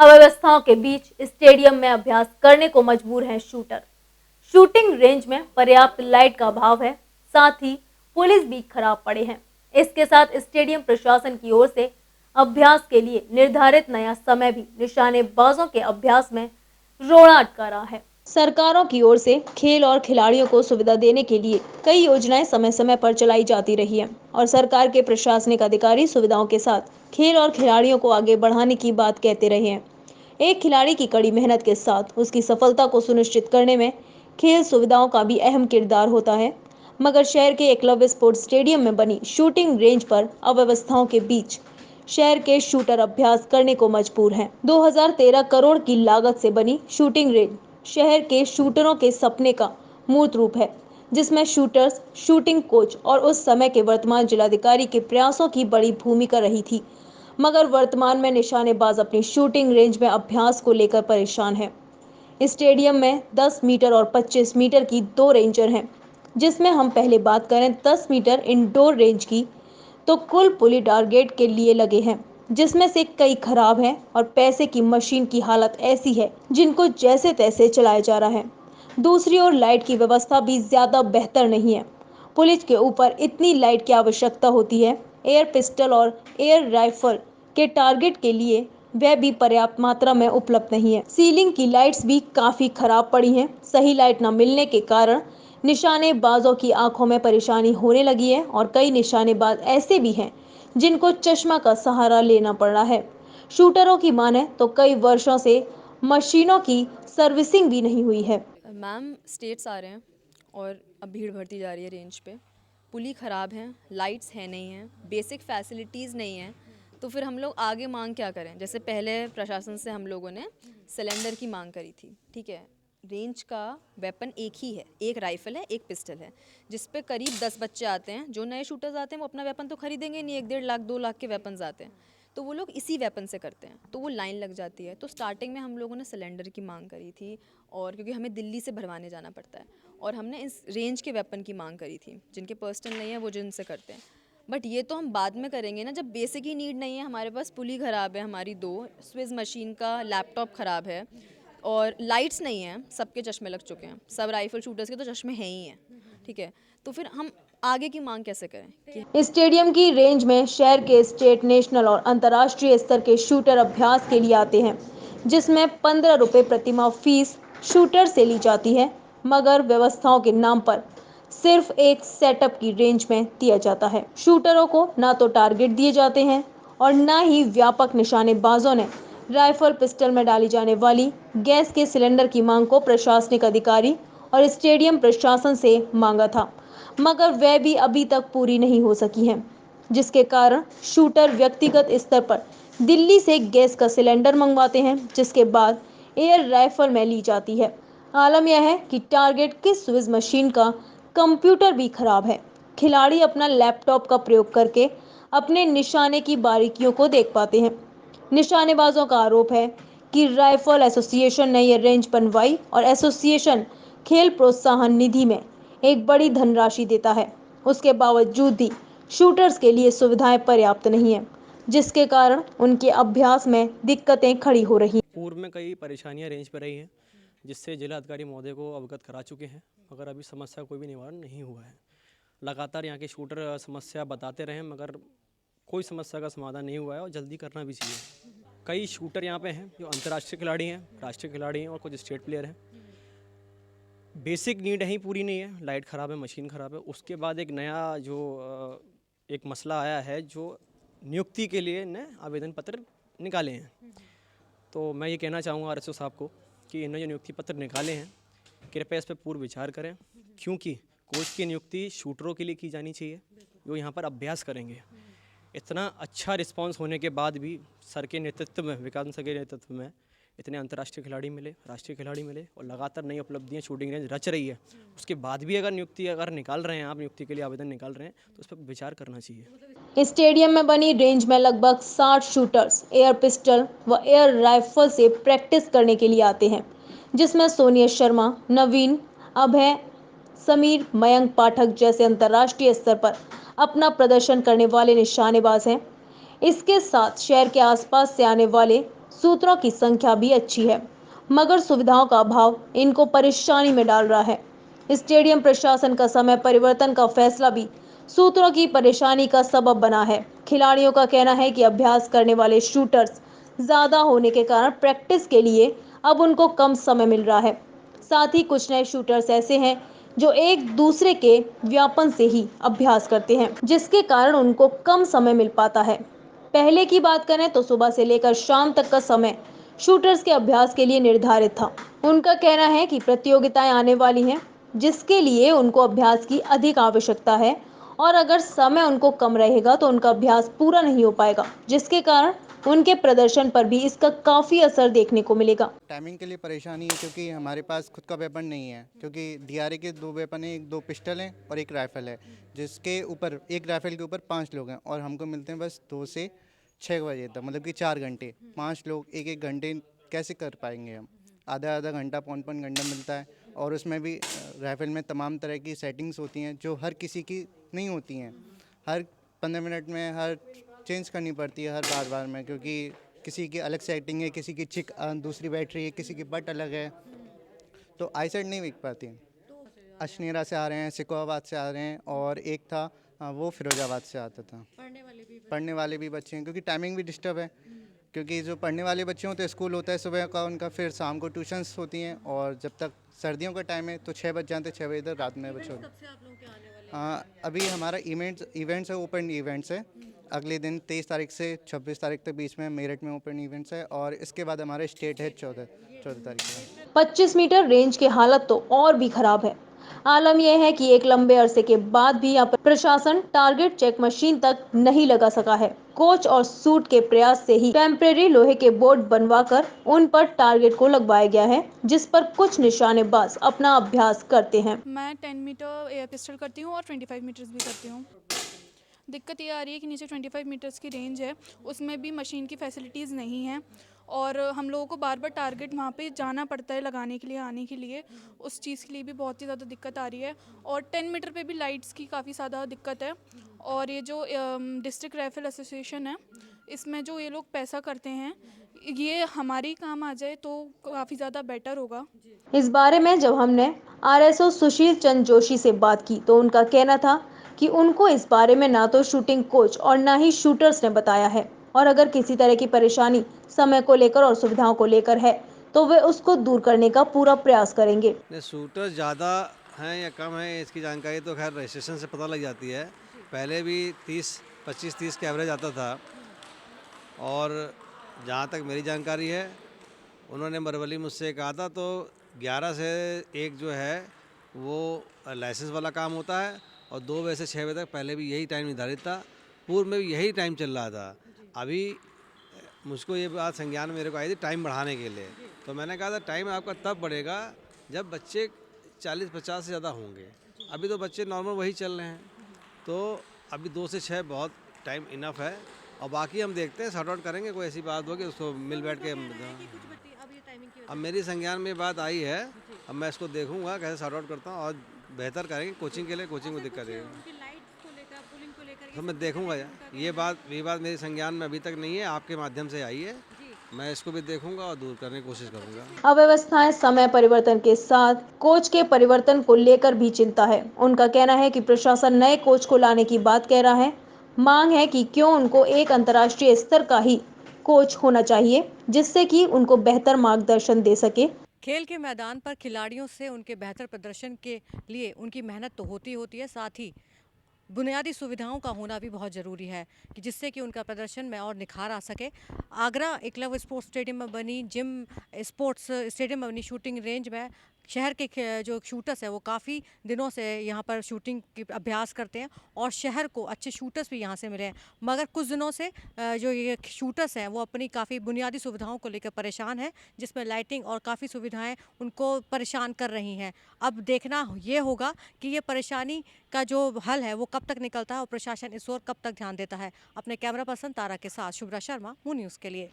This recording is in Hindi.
अव्यवस्थाओं के बीच स्टेडियम में अभ्यास करने को मजबूर हैं शूटर। शूटिंग रेंज में पर्याप्त लाइट का अभाव है, साथ ही पुलिस भी खराब पड़े हैं। इसके साथ स्टेडियम प्रशासन की ओर से अभ्यास के लिए निर्धारित नया समय भी निशानेबाजों के अभ्यास में रोड़ा अटका रहा है। सरकारों की ओर से खेल और खिलाड़ियों को सुविधा देने के लिए कई योजनाएं समय समय पर चलाई जाती रही हैं और सरकार के प्रशासनिक अधिकारी सुविधाओं के साथ खेल और खिलाड़ियों को आगे बढ़ाने की बात कहते रहे हैं। एक खिलाड़ी की कड़ी मेहनत के साथ उसकी सफलता को सुनिश्चित करने में खेल सुविधाओं का भी अहम किरदार होता है, मगर शहर के एकलव्य स्पोर्ट्स स्टेडियम में बनी शूटिंग रेंज पर अव्यवस्थाओं के बीच शहर के शूटर अभ्यास करने को मजबूर हैं। 2013 करोड़ की लागत से बनी शूटिंग रेंज शहर के शूटरों के सपने का मूर्त रूप है, जिसमें शूटर्स, शूटिंग कोच और उस समय के वर्तमान जिलाधिकारी के प्रयासों की बड़ी भूमिका रही थी। मगर वर्तमान में निशानेबाज अपनी शूटिंग रेंज में अभ्यास को लेकर परेशान है। स्टेडियम में 10 मीटर और 25 मीटर की दो रेंजर हैं, जिसमें हम पहले बात करें 10 मीटर इंडोर रेंज की, तो कुल पुली टारगेट के लिए लगे हैं, जिसमें से कई खराब हैं और पैसे की मशीन की हालत ऐसी है जिनको जैसे तैसे चलाया जा रहा है। दूसरी ओर लाइट की व्यवस्था भी ज्यादा बेहतर नहीं है। पुलिस के ऊपर इतनी लाइट की आवश्यकता होती है, एयर पिस्टल और एयर राइफल के टारगेट के लिए वह भी पर्याप्त मात्रा में उपलब्ध नहीं है। सीलिंग की लाइट्स भी काफी खराब पड़ी हैं। सही लाइट न मिलने के कारण निशानेबाजों की आंखों में परेशानी होने लगी है और कई निशानेबाज ऐसे भी हैं जिनको चश्मा का सहारा लेना पड़ रहा है। शूटरों की माने तो कई वर्षों से मशीनों की सर्विसिंग भी नहीं हुई है। मैम, स्टेट्स आ रहे हैं और अब भीड़ बढ़ती जा रही है रेंज पे। पुली ख़राब हैं, लाइट्स है नहीं हैं, बेसिक फैसिलिटीज़ नहीं हैं, तो फिर हम लोग आगे मांग क्या करें। जैसे पहले प्रशासन से हम लोगों ने सिलेंडर की मांग करी थी, ठीक है। रेंज का वेपन एक ही है, एक राइफ़ल है, एक पिस्टल है, जिस पे करीब 10 बच्चे आते हैं। जो नए शूटर्स आते हैं वो अपना वेपन तो खरीदेंगे नहीं, 1-1.5 लाख 2 लाख के वेपन्स आते हैं, तो वो लोग इसी वेपन से करते हैं, तो वो लाइन लग जाती है। तो स्टार्टिंग में हम लोगों ने सिलेंडर की मांग करी थी, और क्योंकि हमें दिल्ली से भरवाने जाना पड़ता है, और हमने इस रेंज के वेपन की मांग करी थी। जिनके पर्सनल नहीं है वो जिनसे करते हैं, बट ये तो हम बाद में करेंगे ना, जब बेसिक ही नीड नहीं है। हमारे पास पुली ख़राब है, हमारी 2 स्विज मशीन का लैपटॉप ख़राब है, और लाइट्स नहीं है। सबके चश्मे लग चुके हैं, सब राइफल शूटर्स के तो चश्मे हैं ही हैं, ठीक है। तो फिर हम आगे की मांग कैसे करें कि स्टेडियम की रेंज में शहर के स्टेट, नेशनल और अंतर्राष्ट्रीय स्तर के शूटर अभ्यास के लिए आते हैं, जिसमें 15 रुपये प्रतिमाह फीस शूटर से ली जाती है, मगर व्यवस्थाओं के नाम पर सिर्फ एक सेटअप की रेंज में दिया जाता है। शूटरों को ना तो टारगेट दिए जाते हैं और ना ही व्यापक निशानेबाजों ने राइफल पिस्टल में डाली जाने वाली गैस के सिलेंडर की मांग को प्रशासनिक अधिकारी और स्टेडियम प्रशासन से मांगा था, मगर वह भी अभी तक पूरी नहीं हो सकी हैं, जिसके कारण शूटर व्यक्तिगत स्तर पर दिल्ली से गैस का सिलेंडर मंगवाते हैं, जिसके बाद एयर राइफल में ली जाती है। आलम यह है कि टारगेट की स्विज मशीन का कंप्यूटर भी खराब है। खिलाड़ी अपना लैपटॉप का प्रयोग करके अपने निशाने की बारीकियों को देख पाते हैं। निशानेबाजों का आरोप है कि राइफल एसोसिएशन ने यह रेंज बनवाई और एसोसिएशन खेल प्रोत्साहन निधि में एक बड़ी धनराशि देता है। उसके बावजूद भी शूटर्स के लिए सुविधाएं पर्याप्त नहीं है, जिसके कारण उनके अभ्यास में दिक्कतें खड़ी हो रही हैं। पूर्व में कई परेशानियां रेंज पर रही हैं, जिससे जिला अधिकारी महोदय को अवगत करा चुके हैं, मगर अभी समस्या कोई भी निवारण नहीं हुआ है। लगातार यहाँ के शूटर समस्या बताते रहे, मगर कोई समस्या का समाधान नहीं हुआ है और जल्दी करना भी चाहिए। कई शूटर यहाँ पे हैं जो अंतर्राष्ट्रीय खिलाड़ी हैं, राष्ट्रीय खिलाड़ी हैं और कुछ स्टेट प्लेयर हैं। बेसिक नीड ही पूरी नहीं है, लाइट ख़राब है, मशीन ख़राब है। उसके बाद एक नया जो एक मसला आया है, जो नियुक्ति के लिए ने आवेदन पत्र निकाले हैं। तो मैं ये कहना चाहूँगा आरएसओ साहब को कि इन्होंने जो नियुक्ति पत्र निकाले हैं, कृपया इस पर पूर्ण विचार करें, क्योंकि कोच की नियुक्ति शूटरों के लिए की जानी चाहिए जो यहाँ पर अभ्यास करेंगे। इतना अच्छा रिस्पांस होने के बाद भी सर के नेतृत्व में, विकास सर के नेतृत्व में इतने अंतर्राष्ट्रीय खिलाड़ी मिले, राष्ट्रीय खिलाड़ी मिले और लगातार नई उपलब्धियां शूटिंग रेंज रच रही है। उसके बाद भी अगर नियुक्ति निकाल रहे हैं, आप नियुक्ति के लिए आवेदन निकाल रहे हैं, तो उस पर विचार करना चाहिए। स्टेडियम में बनी रेंज में लगभग 60 शूटर्स एयर पिस्टल व एयर राइफल से प्रैक्टिस करने के लिए आते हैं, जिसमें सोनिया शर्मा, नवीन, अभय, समीर, मयंक पाठक जैसे अंतर्राष्ट्रीय स्तर पर अपना प्रदर्शन करने वाले निशानेबाज हैं। इसके साथ शहर के आसपास से आने वाले सूत्रों की संख्या भी अच्छी है, मगर सुविधाओं का अभाव इनको परेशानी में डाल रहा है। स्टेडियम प्रशासन का समय परिवर्तन का फैसला भी सूत्रों की परेशानी का सबब बना है। खिलाड़ियों का कहना है कि अभ्यास करने वाले शूटर्स ज्यादा होने के कारण प्रैक्टिस के लिए अब उनको कम समय मिल रहा है। साथ ही कुछ नए शूटर्स ऐसे हैं जो एक दूसरे के व्यापन से ही अभ्यास करते हैं, जिसके कारण उनको कम समय मिल पाता है। पहले की बात करें तो सुबह से लेकर शाम तक का समय शूटर्स के अभ्यास के लिए निर्धारित था। उनका कहना है कि प्रतियोगिताएं आने वाली हैं, जिसके लिए उनको अभ्यास की अधिक आवश्यकता है और अगर समय उनको कम रहेगा तो उनका अभ्यास पूरा नहीं हो पाएगा, जिसके कारण उनके प्रदर्शन पर भी इसका काफी असर देखने को मिलेगा। टाइमिंग के लिए परेशानी है क्योंकि हमारे पास खुद का वेपन नहीं है, क्योंकि डीआरए के 2 वेपन हैं, 2 पिस्टल हैं और 1 राइफल है, जिसके ऊपर एक राइफल के ऊपर 5 लोग हैं और हमको मिलते हैं बस 2 से 6 बजे तक, मतलब कि 4 घंटे। 5 लोग एक घंटे कैसे कर पाएंगे हम? आधा आधा घंटा, पौन पौन घंटा मिलता है और उसमें भी राइफल में तमाम तरह की सेटिंग्स होती हैं जो हर किसी की नहीं होती हैं। हर 15 मिनट में हर चेंज करनी पड़ती है, हर बार बार में, क्योंकि किसी की अलग सेटिंग है, किसी की चिक दूसरी बैटरी है, किसी की बट अलग है, तो आई सेट नहीं बिक पाती। अशनेरा से आ रहे हैं, सिकोहाबाद से आ रहे हैं और एक था वो फिरोजाबाद से आता था। पढ़ने वाले भी बच्चे हैं, क्योंकि टाइमिंग भी डिस्टर्ब है, क्योंकि जो पढ़ने वाले बच्चे होते हैं स्कूल होता है सुबह का उनका, फिर शाम को ट्यूशन्स होती हैं और जब तक सर्दियों का टाइम है तो 6 बज जाते हैं, 6 बजे तक रात में बच्चों। अभी हमारा इवेंट्स है, ओपन इवेंट्स है। अगले दिन 23 तारीख से 26 तारीख तक बीच में मेरठ में ओपन इवेंट्स है और इसके बाद हमारा स्टेट है 14 तारीख को। 25 मीटर रेंज की हालत तो और भी खराब है। आलम यह है कि एक लंबे अरसे के बाद भी यहाँ पर प्रशासन टारगेट चेक मशीन तक नहीं लगा सका है। कोच और सूट के प्रयास से ही टेम्परेरी लोहे के बोर्ड बनवाकर उन पर टारगेट को लगवाया गया है, जिस पर कुछ निशानेबाज अपना अभ्यास करते हैं। मैं 10 मीटर एयर पिस्टल करती हूँ और 25 मीटर्स भी करती हूँ। दिक्कत ये आ रही है कि नीचे 25 मीटर्स की रेंज है, उसमें भी मशीन की फैसिलिटीज़ नहीं हैं और हम लोगों को बार बार टारगेट वहाँ पे जाना पड़ता है लगाने के लिए, आने के लिए। उस चीज़ के लिए भी बहुत ही ज़्यादा दिक्कत आ रही है और 10 मीटर पे भी लाइट्स की काफ़ी ज़्यादा दिक्कत है। और ये जो डिस्ट्रिक्ट राइफल एसोसिएशन है, इसमें जो ये लोग पैसा करते हैं, ये हमारी काम आ जाए तो काफ़ी ज़्यादा बेटर होगा। इस बारे में जब हमने आरएसओ सुशील चंद्र जोशी से बात की तो उनका कहना था कि उनको इस बारे में ना तो शूटिंग कोच और ना ही शूटर्स ने बताया है और अगर किसी तरह की परेशानी समय को लेकर और सुविधाओं को लेकर है तो वे उसको दूर करने का पूरा प्रयास करेंगे। शूटर ज़्यादा हैं या कम हैं इसकी जानकारी तो खैर रजिस्ट्रेशन से पता लग जाती है। पहले भी 25-30 के एवरेज आता था और जहाँ तक मेरी जानकारी है उन्होंने मरवली मुझसे कहा था तो 11 से 1 जो है वो लाइसेंस वाला काम होता है और 2 बजे से 6 बजे तक पहले भी यही टाइम निर्धारित था, पूर्व में भी यही टाइम चल रहा था। अभी मुझको ये बात संज्ञान मेरे को आई थी टाइम बढ़ाने के लिए, तो मैंने कहा था टाइम आपका तब बढ़ेगा जब बच्चे 40-50 से ज़्यादा होंगे। अभी तो बच्चे नॉर्मल वही चल रहे हैं, तो अभी 2 से 6 बहुत टाइम इनफ है और बाकी हम देखते हैं सॉर्ट आउट करेंगे। कोई ऐसी बात होगी उसको मिल बैठ के अब मेरी संज्ञान में बात आई है, अब मैं इसको देखूंगा कैसे सॉर्ट आउट करता हूँ और बेहतर करेंगे। कोचिंग के लिए कोचिंग में दिक्कत है तो मैं देखूंगा यार, ये बात मेरी संज्ञान में अभी तक नहीं है, आपके माध्यम से आई है, मैं इसको भी देखूंगा और दूर करने की कोशिश करूंगा। अव्यवस्थाएं समय परिवर्तन के साथ कोच के परिवर्तन को लेकर भी चिंता है। उनका कहना है कि प्रशासन नए कोच को लाने की बात कह रहा है। मांग है कि क्यों उनको एक अंतर्राष्ट्रीय स्तर का ही कोच होना चाहिए, जिससे कि उनको बेहतर मार्गदर्शन दे सके। खेल के मैदान पर खिलाड़ियों से उनके बेहतर प्रदर्शन के लिए उनकी मेहनत तो होती है, साथ ही बुनियादी सुविधाओं का होना भी बहुत ज़रूरी है कि जिससे कि उनका प्रदर्शन में और निखार आ सके। आगरा एकलव्य स्पोर्ट्स स्टेडियम में बनी जिम स्पोर्ट्स स्टेडियम में बनी शूटिंग रेंज में शहर के जो शूटर्स है वो काफ़ी दिनों से यहाँ पर शूटिंग की अभ्यास करते हैं और शहर को अच्छे शूटर्स भी यहाँ से मिले हैं, मगर कुछ दिनों से जो ये शूटर्स हैं वो अपनी काफ़ी बुनियादी सुविधाओं को लेकर परेशान हैं, जिसमें लाइटिंग और काफ़ी सुविधाएं उनको परेशान कर रही हैं। अब देखना ये होगा कि ये परेशानी का जो हल है वो कब तक निकलता है और प्रशासन इस ओर कब तक ध्यान देता है। अपने कैमरा पर्सन तारा के साथ शुभ्रा शर्मा, मून न्यूज़ के लिए।